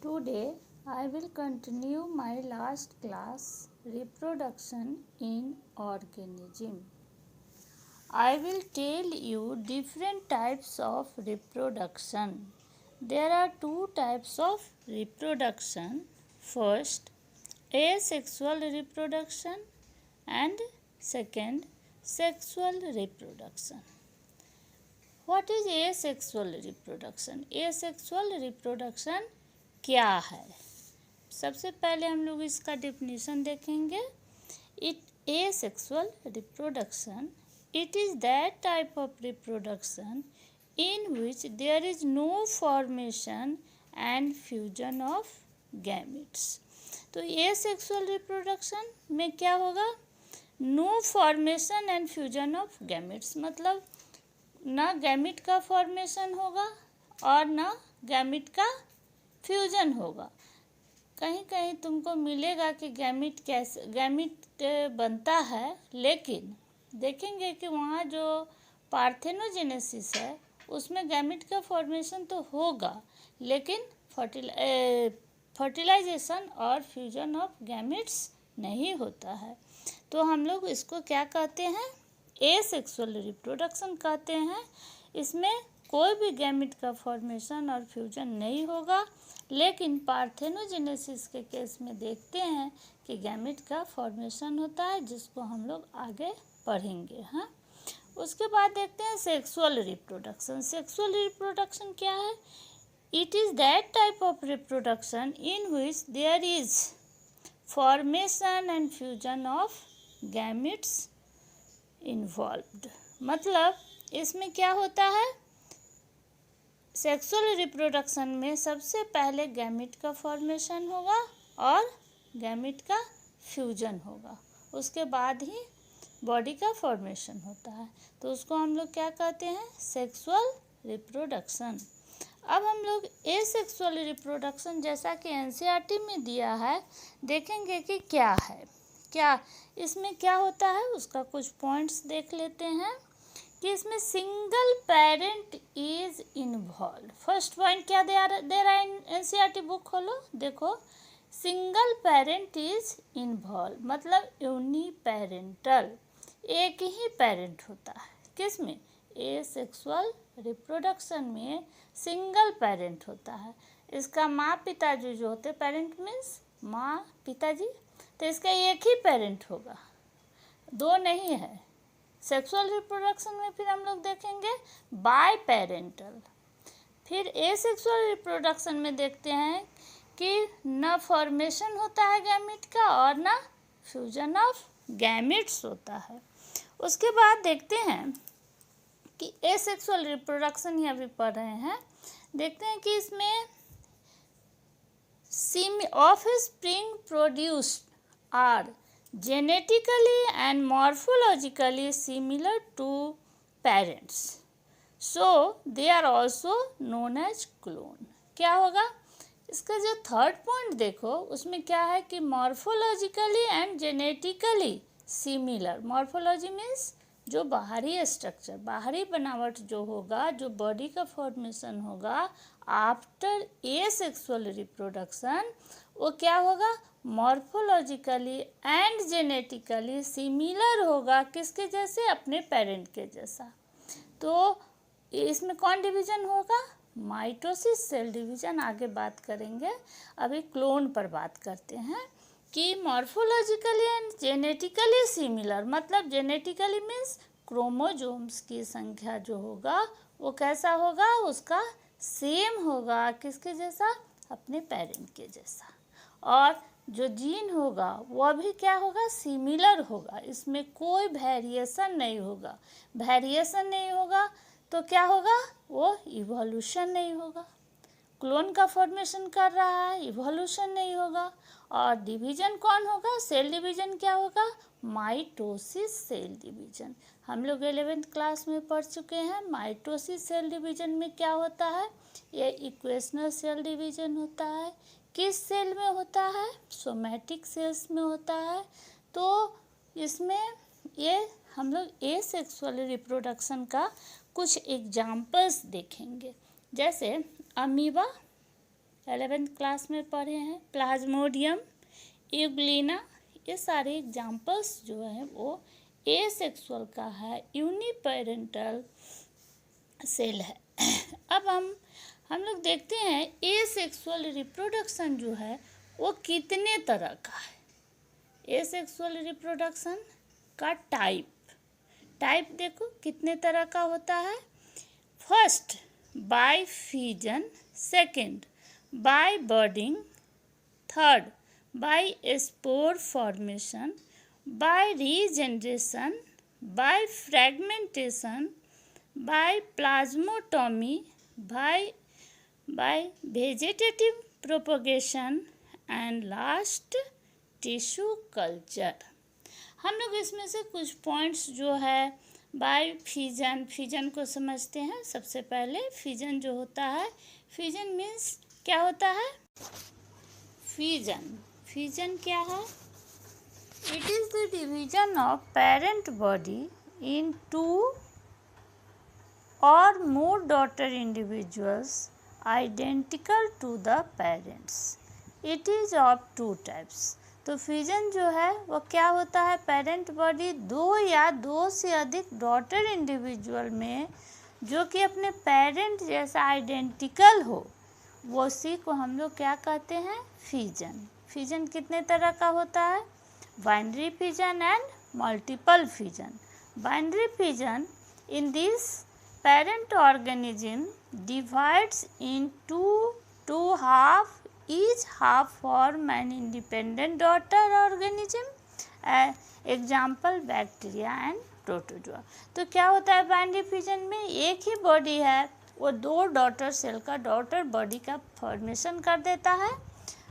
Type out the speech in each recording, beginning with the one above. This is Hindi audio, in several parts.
Today I will continue my last class, reproduction in organism. I will tell you different types of reproduction. There are two types of reproduction. First, asexual reproduction and second, sexual reproduction. What is asexual reproduction? Asexual reproduction क्या है? सबसे पहले हम लोग इसका डेफिनेशन देखेंगे. It asexual reproduction, it is that type of reproduction in which there is no formation and fusion of gametes. तो asexual reproduction में क्या होगा? No formation and fusion of gametes, मतलब ना गैमिट का फॉर्मेशन होगा और ना गैमिट का फ्यूजन होगा. कहीं कहीं तुमको मिलेगा कि गैमिट कैसे गैमिट बनता है, लेकिन देखेंगे कि वहाँ जो पार्थेनोजेनेसिस है उसमें गैमिट का फॉर्मेशन तो होगा, लेकिन फर्टिलाइजेशन और फ्यूजन ऑफ गैमिट्स नहीं होता है. तो हम लोग इसको क्या कहते हैं? एसेक्सुअल रिप्रोडक्शन कहते हैं. इसमें कोई भी गैमिट का फॉर्मेशन और फ्यूजन नहीं होगा, लेकिन पार्थेनोजेनेसिस के केस में देखते हैं कि गैमिट का फॉर्मेशन होता है, जिसको हम लोग आगे पढ़ेंगे. हाँ, उसके बाद देखते हैं सेक्सुअल रिप्रोडक्शन. सेक्सुअल रिप्रोडक्शन क्या है? It is that type of reproduction in which there is formation and fusion of gametes involved. मतलब इसमें क्या होता है? सेक्सुअल रिप्रोडक्शन में सबसे पहले गैमिट का फॉर्मेशन होगा और गैमिट का फ्यूजन होगा, उसके बाद ही बॉडी का फॉर्मेशन होता है. तो उसको हम लोग क्या कहते हैं? Sexual reproduction. अब हम लोग एसेक्सुअल रिप्रोडक्शन, जैसा कि एनसीईआरटी में दिया है, देखेंगे कि क्या है. क्या इसमें क्या होता है उसका कुछ पॉइंट्स देख लेते हैं कि इसमें single parent is involve. First point क्या दे रहा है? एनसीईआरटी बुक खोलो, देखो. सिंगल पेरेंट इज इन्वॉल्व मतलब यूनी पेरेंटल, एक ही पेरेंट होता है. किसमें? एसेक्सुअल रिप्रोडक्शन में सिंगल पेरेंट होता है. इसका माँ पिताजी जो होते, पेरेंट मीन्स माँ पिताजी, तो इसका एक ही पेरेंट होगा, दो नहीं है. सेक्सुअल रिप्रोडक्शन में फिर हम लोग देखेंगे बाय पेरेंटल. फिर एसेक्सुअल रिप्रोडक्शन में देखते हैं कि न फॉर्मेशन होता है गैमिट का और न फ्यूजन ऑफ गैमिट्स होता है. उसके बाद देखते हैं कि एसेक्सुअल रिप्रोडक्शन ही अभी पढ़ रहे हैं. देखते हैं कि इसमें offspring produced are genetically and morphologically similar to parents, so they are also known as clone. क्या होगा? इसका जो थर्ड पॉइंट देखो, उसमें क्या है कि morphologically and genetically similar. Morphology means जो बाहरी स्ट्रक्चर, बाहरी बनावट जो होगा, जो बॉडी का फॉर्मेशन होगा आफ्टर एसेक्सुअल रिप्रोडक्शन, वो क्या होगा? मॉर्फोलॉजिकली एंड जेनेटिकली सिमिलर होगा. किसके जैसे? अपने पेरेंट के जैसा. तो इसमें कौन डिवीजन होगा? माइटोसिस, सेल डिवीजन आगे बात करेंगे. अभी क्लोन पर बात करते हैं कि मॉर्फोलॉजिकली एंड जेनेटिकली सिमिलर मतलब जेनेटिकली मीन्स क्रोमोजोम्स की संख्या जो होगा वो कैसा होगा? उसका सेम होगा. किसके जैसा? अपने पेरेंट के जैसा. और जो जीन होगा वह भी क्या होगा? सिमिलर होगा. इसमें कोई वेरिएशन नहीं होगा. वेरिएशन नहीं होगा तो क्या होगा? वो इवोल्यूशन नहीं होगा. क्लोन का फॉर्मेशन कर रहा है, इवोल्यूशन नहीं होगा. और डिवीजन कौन होगा? सेल डिवीजन क्या होगा? Mitosis cell division. हम लोग 11th क्लास में पढ़ चुके हैं. माइटोसिस सेल डिवीजन में क्या होता है? ये इक्वेशनल सेल डिवीजन होता है. किस सेल में होता है? सोमैटिक सेल्स में होता है. तो इसमें ये हम लोग एसेक्सुअल रिप्रोडक्शन का कुछ एग्जाम्पल्स देखेंगे. जैसे अमीबा 11th क्लास में पढ़े हैं। प्लाज्मोडियम, यूग्लिना, ये सारे एग्जाम्पल्स जो हैं वो एसेक्सुअल का है, यूनिपेरेंटल सेल है। अब हम लोग देखते हैं एसेक्सुअल रिप्रोडक्शन जो है वो कितने तरह का है। एसेक्सुअल रिप्रोडक्शन का टाइप देखो कितने तरह का होता है। First by fission, second by budding, third by spore formation, by regeneration, by fragmentation, by plasmotomy, by vegetative propagation and last tissue culture. हम लोग इसमें से कुछ पॉइंट्स जो है बाय फिजन को समझते हैं। सबसे पहले फिजन जो होता है, फिजन मीन्स क्या होता है। फिजन क्या है? It is the division of parent body in 2 or more daughter individuals identical to the parents. It is of 2 types. तो फिजन जो है वो क्या होता है, पेरेंट बॉडी 2 या 2 से अधिक डॉटर इंडिविजुअल में जो कि अपने पेरेंट जैसा आइडेंटिकल हो, वो उसी को हम लोग क्या कहते हैं, फिजन। फिजन कितने तरह का होता है? Binary fission and multiple fission. Binary fission in this parent organism divides into 2 half, each half form an independent daughter organism, example bacteria and protozoa। तो क्या होता है बाइनरी फिजन में, एक ही बॉडी है वो 2 डॉटर सेल का डॉटर बॉडी का फॉर्मेशन कर देता है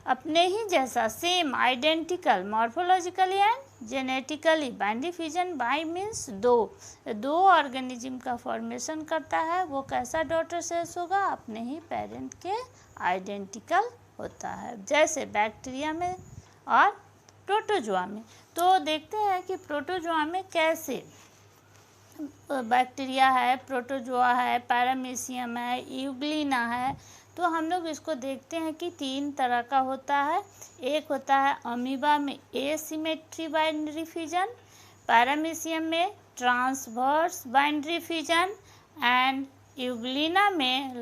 अपने ही जैसा, same identical morphologically and genetically. Binary fission by means 2 organism का फॉर्मेशन करता है। वो कैसा डॉटर सेल्स होगा, अपने ही पेरेंट के आइडेंटिकल होता है, जैसे बैक्टीरिया में और प्रोटोजोआ में। तो देखते हैं कि प्रोटोजोआ में कैसे बैक्टीरिया है, प्रोटोजोआ है, पैरामीशियम है, यूग्लिना है। तो हम लोग इसको देखते हैं कि 3 तरह का होता है। एक होता है अमीबा में एसिमेट्री बाइनरी फिजन, पैरामीशियम में transverse binary fission and Euglena में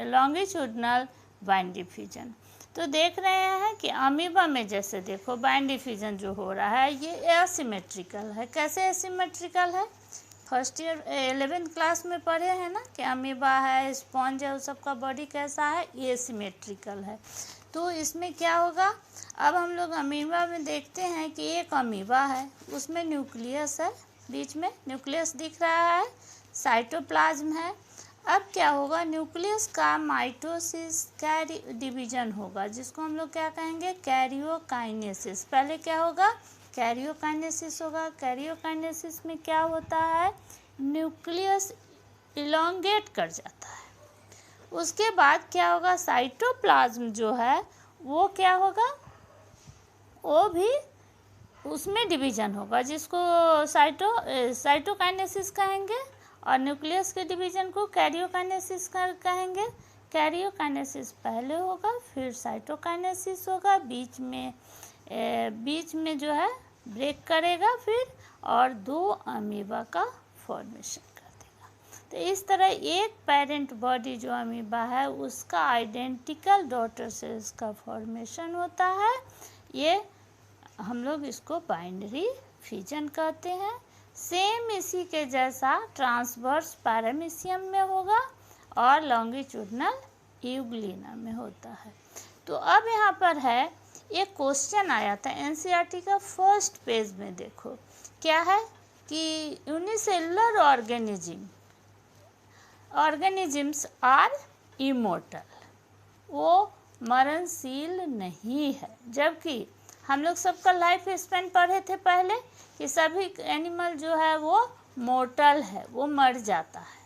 लॉन्गिट्यूडनल बाइनरी फिजन। तो देख रहे हैं कि अमीबा में जैसे देखो बाइनरी फिजन जो हो रहा है ये एसिमेट्रिकल है। कैसे एसिमेट्रिकल है? फर्स्ट ईयर 11th क्लास में पढ़े हैं ना कि अमीबा है, स्पॉन्ज है, उस सबका बॉडी कैसा है, ये सिमेट्रिकल है। तो इसमें क्या होगा, अब हम लोग अमीबा में देखते हैं कि एक अमीबा है, उसमें न्यूक्लियस है, बीच में न्यूक्लियस दिख रहा है, साइटोप्लाज्म है। अब क्या होगा, न्यूक्लियस का माइटोसिस डिवीजन होगा, जिसको हम लोग क्या कहेंगे, कैरियोकाइनेसिस। पहले क्या होगा, कैरियोकाइनेसिस होगा। कैरियोकाइनेसिस में क्या होता है, न्यूक्लियस इलोंगेट कर जाता है। उसके बाद क्या होगा, साइटोप्लाज्म जो है वो क्या होगा, वो भी उसमें डिवीजन होगा, जिसको साइटोकाइनेसिस कहेंगे, और न्यूक्लियस के डिवीजन को कैरियोकाइनेसिस कहेंगे। कैरियोकाइनेसिस पहले होगा, फिर साइटोकाइनेसिस होगा, बीच में जो है ब्रेक करेगा फिर, और 2 अमीबा का फॉर्मेशन कर देगा। तो इस तरह एक पेरेंट बॉडी जो अमीबा है उसका आइडेंटिकल डॉटर सेल्स का फॉर्मेशन होता है। ये हम लोग इसको बाइनरी फिजन कहते हैं। सेम इसी के जैसा ट्रांसवर्स पैरामीशियम में होगा और लॉन्गिट्यूडनल यूग्लिना में होता है। तो अब यहाँ पर है एक क्वेश्चन आया था एनसीईआरटी का फर्स्ट पेज में, देखो क्या है कि यूनिसेलुलर ऑर्गेनिजम्स आर इमोर्टल, वो मरणशील नहीं है। जबकि हम लोग सबका लाइफ स्पैन पढ़े थे पहले कि सभी एनिमल जो है वो मोर्टल है, वो मर जाता है,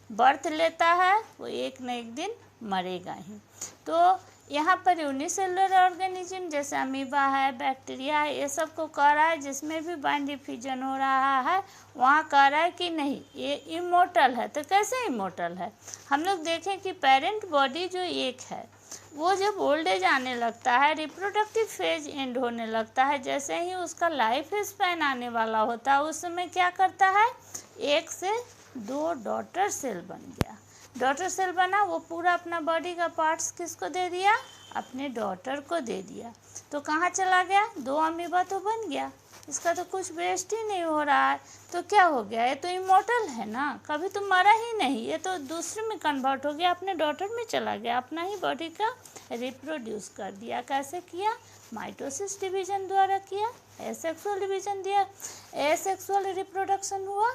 बर्थ लेता है, वो एक न एक दिन मरेगा ही। तो यहाँ पर यूनिसेलुलर ऑर्गेनिज्म जैसे अमीबा है, बैक्टीरिया है, ये सब को कह रहा है जिसमें भी बाइंड डिफ्यूजन हो रहा है वहाँ कह रहा है कि नहीं ये इमोर्टल है। तो कैसे इमोर्टल है? हम लोग देखें कि पेरेंट बॉडी जो एक है वो जब ओल्ड एज आने लगता है, रिप्रोडक्टिव फेज एंड होने लगता है, जैसे ही उसका लाइफ स्पैन आने वाला होता है उस समय क्या करता है, 1 से 2 डॉटर सेल बन गया। डॉटर सेल बना, वो पूरा अपना बॉडी का पार्ट्स किसको दे दिया, अपने डॉटर को दे दिया। तो कहाँ चला गया, 2 अमीबा तो बन गया, इसका तो कुछ वेस्ट ही नहीं हो रहा है। तो क्या हो गया, ये तो इमोर्टल है ना, कभी तो मरा ही नहीं, ये तो दूसरे में कन्वर्ट हो गया, अपने डॉटर में चला गया, अपना ही बॉडी का रिप्रोड्यूस कर दिया। कैसे किया, माइटोसिस डिवीजन द्वारा किया, एसेक्सुअल डिवीजन दिया, एसेक्सुअल रिप्रोडक्शन हुआ।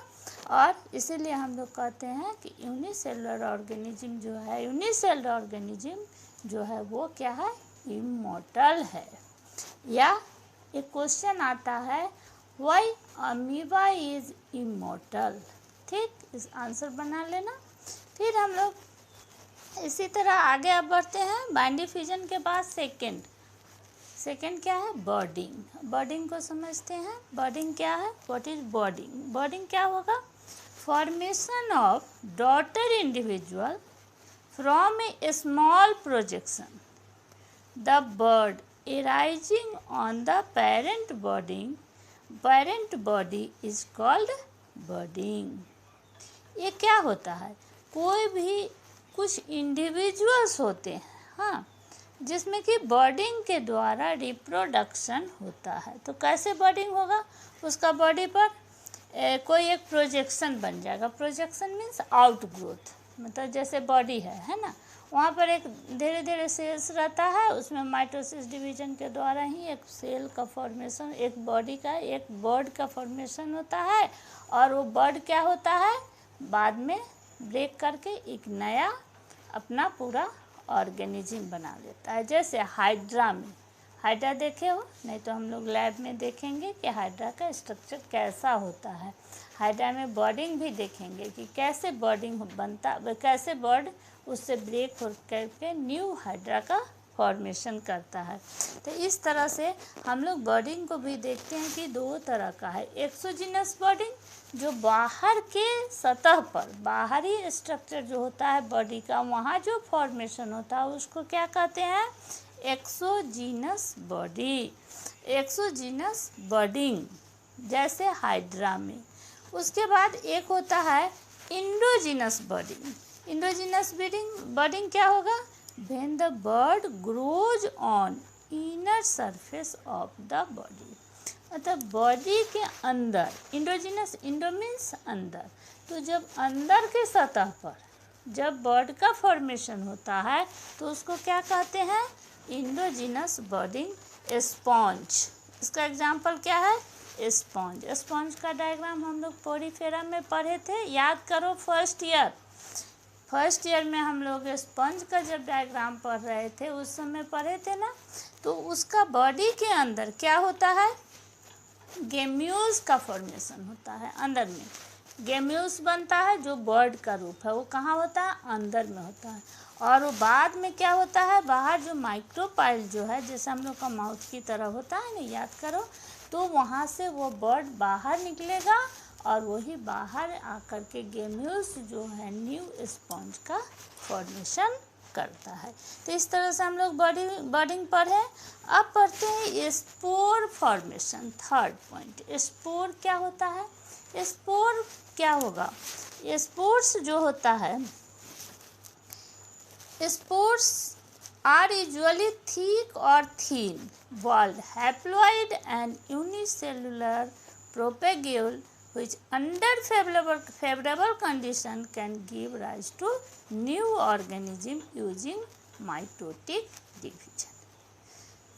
और इसीलिए हम लोग कहते हैं कि यूनिसेलुलर ऑर्गेनिज्म जो है, यूनिसेलुलर ऑर्गेनिज्म जो है वो क्या है, इमॉर्टल है। या एक क्वेश्चन आता है व्हाई अमीबा इज इमॉर्टल, ठीक, इस आंसर बना लेना। फिर हम लोग इसी तरह आगे अब बढ़ते हैं। बाइंड डिफ्यूजन के बाद सेकेंड क्या है, बर्डिंग। बर्डिंग को समझते हैं, बर्डिंग क्या है, व्हाट इज बर्डिंग। बर्डिंग क्या होगा, formation of daughter individual from a small projection, the bird arising on the parent body is called budding। ये क्या होता है, कोई भी कुछ इंडिविजुअल्स होते हैं, हाँ, जिसमें कि बर्डिंग के द्वारा रिप्रोडक्शन होता है। तो कैसे बर्डिंग होगा, उसका बॉडी पर कोई एक प्रोजेक्शन बन जाएगा। प्रोजेक्शन मीन्स आउट ग्रोथ, मतलब जैसे बॉडी है ना, वहाँ पर एक धीरे धीरे सेल्स रहता है, उसमें माइटोसिस डिवीजन के द्वारा ही एक सेल का फॉर्मेशन, एक बॉडी का, एक बर्ड का फॉर्मेशन होता है। और वो बर्ड क्या होता है, बाद में ब्रेक करके एक नया अपना पूरा ऑर्गेनिज्म बना लेता है। जैसे हाइड्रा में, हाइड्रा देखे हो, नहीं तो हम लोग लैब में देखेंगे कि हाइड्रा का स्ट्रक्चर कैसा होता है। हाइड्रा में बर्डिंग भी देखेंगे कि कैसे बर्डिंग बनता, कैसे बर्ड उससे ब्रेक हो करके न्यू हाइड्रा का फॉर्मेशन करता है। तो इस तरह से हम लोग बर्डिंग को भी देखते हैं कि 2 तरह का है। एक्सोजीनस बर्डिंग, जो बाहर के सतह पर, बाहरी स्ट्रक्चर जो होता है बॉडी का, वहाँ जो फॉर्मेशन होता है उसको क्या कहते हैं, एक्सोजीनस बॉडी, एक्सोजीनस बर्डिंग, जैसे हाइड्रा में। उसके बाद एक होता है इंडोजीनस बर्डिंग। इंडोजीनस बर्डिंग क्या होगा, when the bird grows on inner surface of the body, मतलब बॉडी के अंदर, इंडोजीनस, इंडो मीन्स अंदर, तो जब अंदर के सतह पर जब बर्ड का फॉर्मेशन होता है तो उसको क्या कहते हैं, इंडोजीनस बर्डिंग। स्पॉन्ज, इसका एग्जाम्पल क्या है, स्पॉन्ज। स्पॉन्ज का डायग्राम हम लोग पोरीफेरा में पढ़े थे, याद करो फर्स्ट ईयर में हम लोग स्पंज का जब डायग्राम पढ़ रहे थे उस समय पढ़े थे ना। तो उसका बॉडी के अंदर क्या होता है, गेम्यूल्स का फॉर्मेशन होता है, अंदर में गेम्यूल्स बनता है, जो बर्ड का रूप है वो कहाँ होता है, अंदर में होता है। और वो बाद में क्या होता है, बाहर जो माइक्रोपाइल जो है, जैसे हम लोग का माउथ की तरह होता है ना, याद करो, तो वहाँ से वो बर्ड बाहर निकलेगा और वही बाहर आकर के गेम्यूल्स जो है न्यू स्पॉन्ज का फॉर्मेशन करता है। तो इस तरह से हम लोग बर्डिंग पढ़े। अब पढ़ते हैं spore formation, third point. Spore क्या होता है, स्पोर क्या होगा, स्पोर्स जो होता है, स्पोर्स आर यूजुअली थिक और थीन walled haploid and unicellular propagule which under favorable condition can give rise to new organism using mitotic division।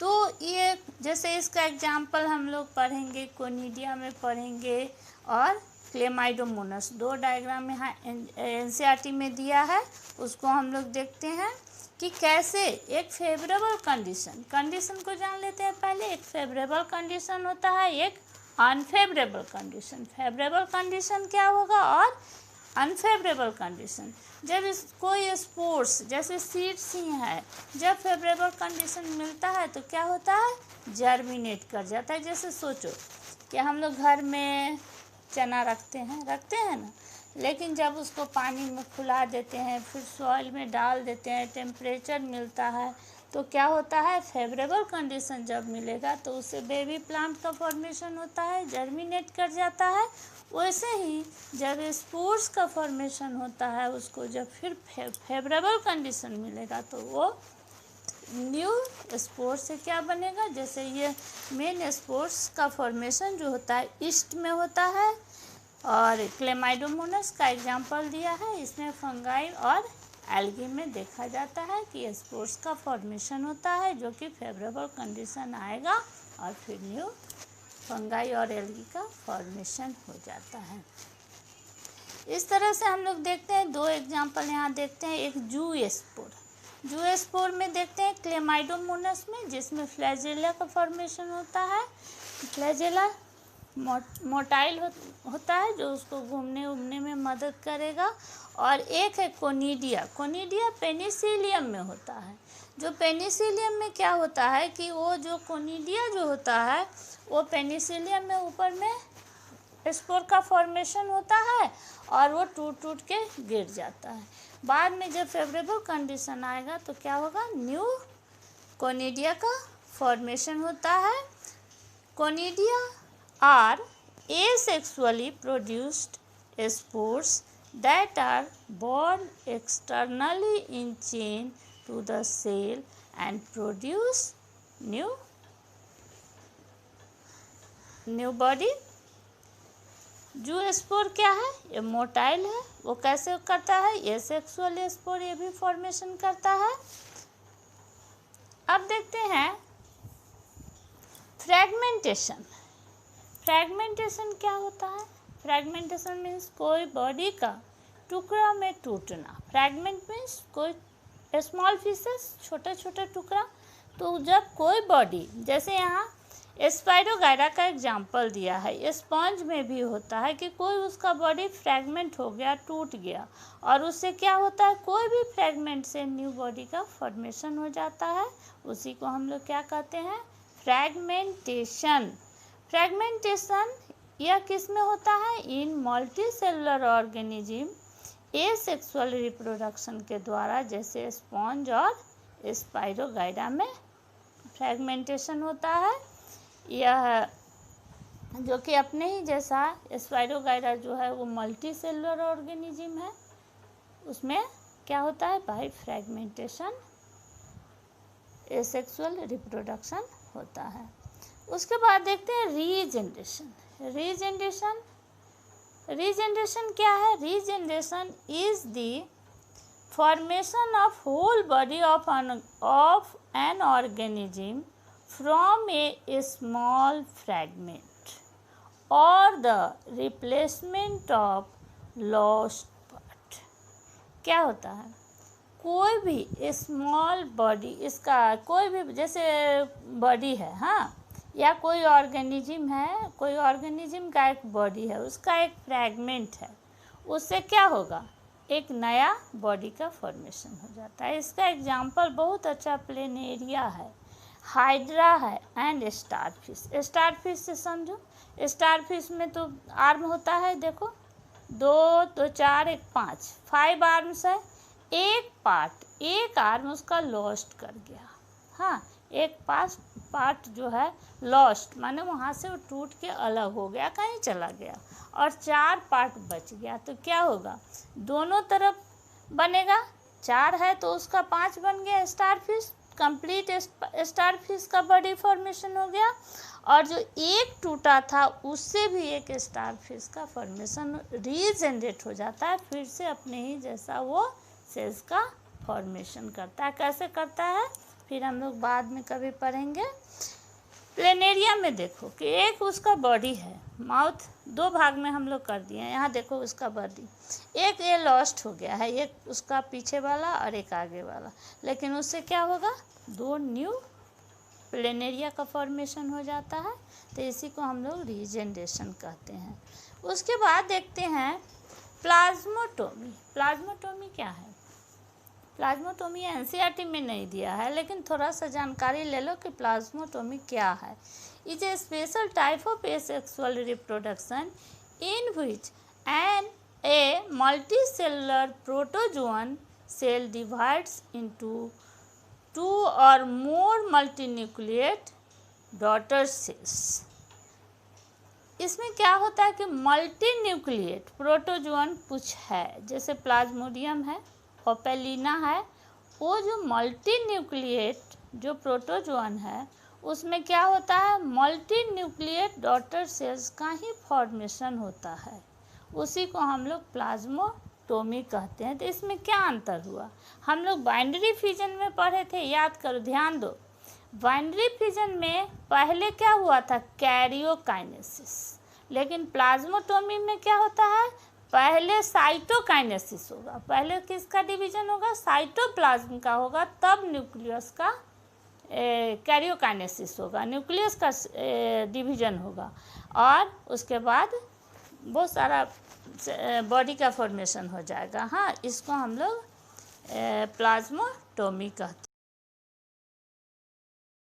तो ये जैसे इसका एग्जाम्पल हम लोग पढ़ेंगे, कोनिडिया में पढ़ेंगे और क्लेमाइडोमोनस, 2 डायग्राम यहाँ एनसीईआरटी में दिया है, उसको हम लोग देखते हैं कि कैसे एक फेवरेबल कंडीशन को जान लेते हैं पहले। एक फेवरेबल कंडीशन होता है, एक अनफेवरेबल कंडीशन। फेवरेबल कंडीशन क्या होगा और अनफेवरेबल कंडीशन, जब कोई स्पोर्स जैसे सीड्स ही है, जब फेवरेबल कंडीशन मिलता है तो क्या होता है, जर्मिनेट कर जाता है। जैसे सोचो कि हम लोग घर में चना रखते हैं ना, लेकिन जब उसको पानी में फुला देते हैं, फिर सॉइल में डाल देते हैं, टेम्परेचर मिलता है, तो क्या होता है, फेवरेबल कंडीशन जब मिलेगा तो उससे बेबी प्लांट का फॉर्मेशन होता है, जर्मिनेट कर जाता है। वैसे ही जब स्पोर्स का फॉर्मेशन होता है, उसको जब फिर फेवरेबल कंडीशन मिलेगा तो वो न्यू स्पोर्स से क्या बनेगा। जैसे ये मेन स्पोर्स का फॉर्मेशन जो होता है ईस्ट में होता है, और क्लेमाइडोमोनास का एग्जांपल दिया है, इसमें फंगाई और एल्गी में देखा जाता है कि स्पोर्स का फॉर्मेशन होता है, जो कि फेवरेबल कंडीशन आएगा और फिर न्यू फंगाई और एल्गी का फॉर्मेशन हो जाता है। इस तरह से हम लोग देखते हैं, दो एग्जांपल यहाँ देखते हैं। एक जू स्पोर में देखते हैं क्लेमाइडोमोनास में, जिसमें फ्लैजेला का फॉर्मेशन होता है। फ्लैजेला मोटाइल होता है, जो उसको घूमने उमने में मदद करेगा। और एक है कोनिडिया पेनिसिलियम में होता है। जो पेनिसिलियम में क्या होता है कि वो जो कोनिडिया जो होता है, वो पेनिसिलियम में ऊपर में स्पोर का फॉर्मेशन होता है और वो टूट के गिर जाता है। बाद में जब फेवरेबल कंडीशन आएगा तो क्या होगा, न्यू कोनिडिया का फॉर्मेशन होता है। Conidia are asexually produced spores that are borne externally in chain to the cell and produce new body। जू स्पोर क्या है, ये मोटाइल है। वो कैसे करता है, एसेक्सुअल स्पोर ये भी फॉर्मेशन करता है। अब देखते हैं फ्रैगमेंटेशन क्या होता है। फ्रैगमेंटेशन मीन्स कोई बॉडी का टुकड़ा में टूटना। फ्रैगमेंट मीन्स कोई स्मॉल पीसेस, छोटे छोटे टुकड़ा। तो जब कोई बॉडी, जैसे यहाँ स्पाइरोगायरा का एग्जांपल दिया है, स्पंज में भी होता है कि कोई उसका बॉडी फ्रैगमेंट हो गया, टूट गया, और उससे क्या होता है, कोई भी फ्रैगमेंट से न्यू बॉडी का फॉर्मेशन हो जाता है। उसी को हम लोग क्या कहते हैं, फ्रैगमेंटेशन। फ्रैगमेंटेशन यह किस में होता है, in multicellular organism asexual reproduction के द्वारा, जैसे स्पॉन्ज और स्पाइरोगायरा में फ्रैगमेंटेशन होता है। यह जो कि अपने ही जैसा स्पाइरोगायरा जो है वो मल्टी सेलुलर ऑर्गेनिज्म है, उसमें क्या होता है, बाय फ्रैगमेंटेशन एसेक्सुअल रिप्रोडक्शन होता है। उसके बाद देखते हैं रीजेनरेशन क्या है। Regeneration is the formation of whole body of an organism from a small fragment और the replacement of lost part. क्या होता है, कोई भी स्मॉल बॉडी, इसका कोई भी जैसे बॉडी है, हाँ, या कोई ऑर्गेनिज्म है, कोई ऑर्गेनिज्म का एक बॉडी है, उसका एक फ्रैगमेंट है, उससे क्या होगा, एक नया बॉडी का फॉर्मेशन हो जाता है। इसका एग्जांपल बहुत अच्छा प्लेनेरिया है, हाइड्रा है एंड स्टारफिश। स्टारफिश से समझो, स्टारफिश में तो आर्म होता है, देखो 2 2 4 1 5 आर्म्स है। एक आर्म उसका लॉस्ट कर गया, हाँ, एक पार्ट जो है लॉस्ट, माने वहाँ से वो टूट के अलग हो गया, कहीं चला गया, और 4 पार्ट बच गया। तो क्या होगा, दोनों तरफ बनेगा, 4 है तो उसका 5 बन गया। स्टारफिश कंप्लीट स्टारफिश का बॉडी फॉर्मेशन हो गया, और जो एक टूटा था उससे भी एक स्टारफिश का फॉर्मेशन रीजनरेट हो जाता है, फिर से अपने ही जैसा वो सेल्स का फॉर्मेशन करता है। कैसे करता है फिर हम लोग बाद में कभी पढ़ेंगे। प्लेनेरिया में देखो कि एक उसका बॉडी है, माउथ 2 भाग में हम लोग कर दिए हैं। यहाँ देखो उसका बॉडी, एक ये लॉस्ट हो गया है, एक उसका पीछे वाला और एक आगे वाला, लेकिन उससे क्या होगा, 2 न्यू प्लेनेरिया का फॉर्मेशन हो जाता है। तो इसी को हम लोग रीजेनरेशन कहते हैं। उसके बाद देखते हैं प्लाज्मोटोमी, प्लाज्मोटोमी क्या है? प्लाज्मोटोमी एनसीईआरटी में नहीं दिया है, लेकिन थोड़ा सा जानकारी ले लो कि प्लाज्मोटोमी क्या है। Is a special type of asexual reproduction in which A multicellular protozoan cell divides into 2 or more multinucleate daughter cells। इसमें क्या होता है कि मल्टीन्यूक्लिएट प्रोटोजोन कुछ है, जैसे प्लाज्मोडियम है, ओपेलिना है, वो जो मल्टीन्यूक्लिएट जो प्रोटोजोन है उसमें क्या होता है, मल्टीन्यूक्लिएट डॉटर सेल्स का ही फॉर्मेशन होता है, उसी को हम लोग प्लाज्मोटोमी कहते हैं। तो इसमें क्या अंतर हुआ? हम लोग बाइनरी फिजन में पढ़े थे, याद करो, ध्यान दो। बाइनरी फिजन में पहले क्या हुआ था, कैरियोकाइनेसिस, लेकिन प्लाज्मोटोमी में क्या होता है, पहले साइटोकाइनेसिस होगा। पहले किसका डिवीजन होगा, साइटोप्लाज्म का होगा, तब न्यूक्लियस का कैरियोकाइनेसिस होगा, न्यूक्लियस का डिवीजन होगा, और उसके बाद बहुत सारा बॉडी का फॉर्मेशन हो जाएगा। हाँ, इसको हम लोग प्लाज्मोटोमी कहते हैं।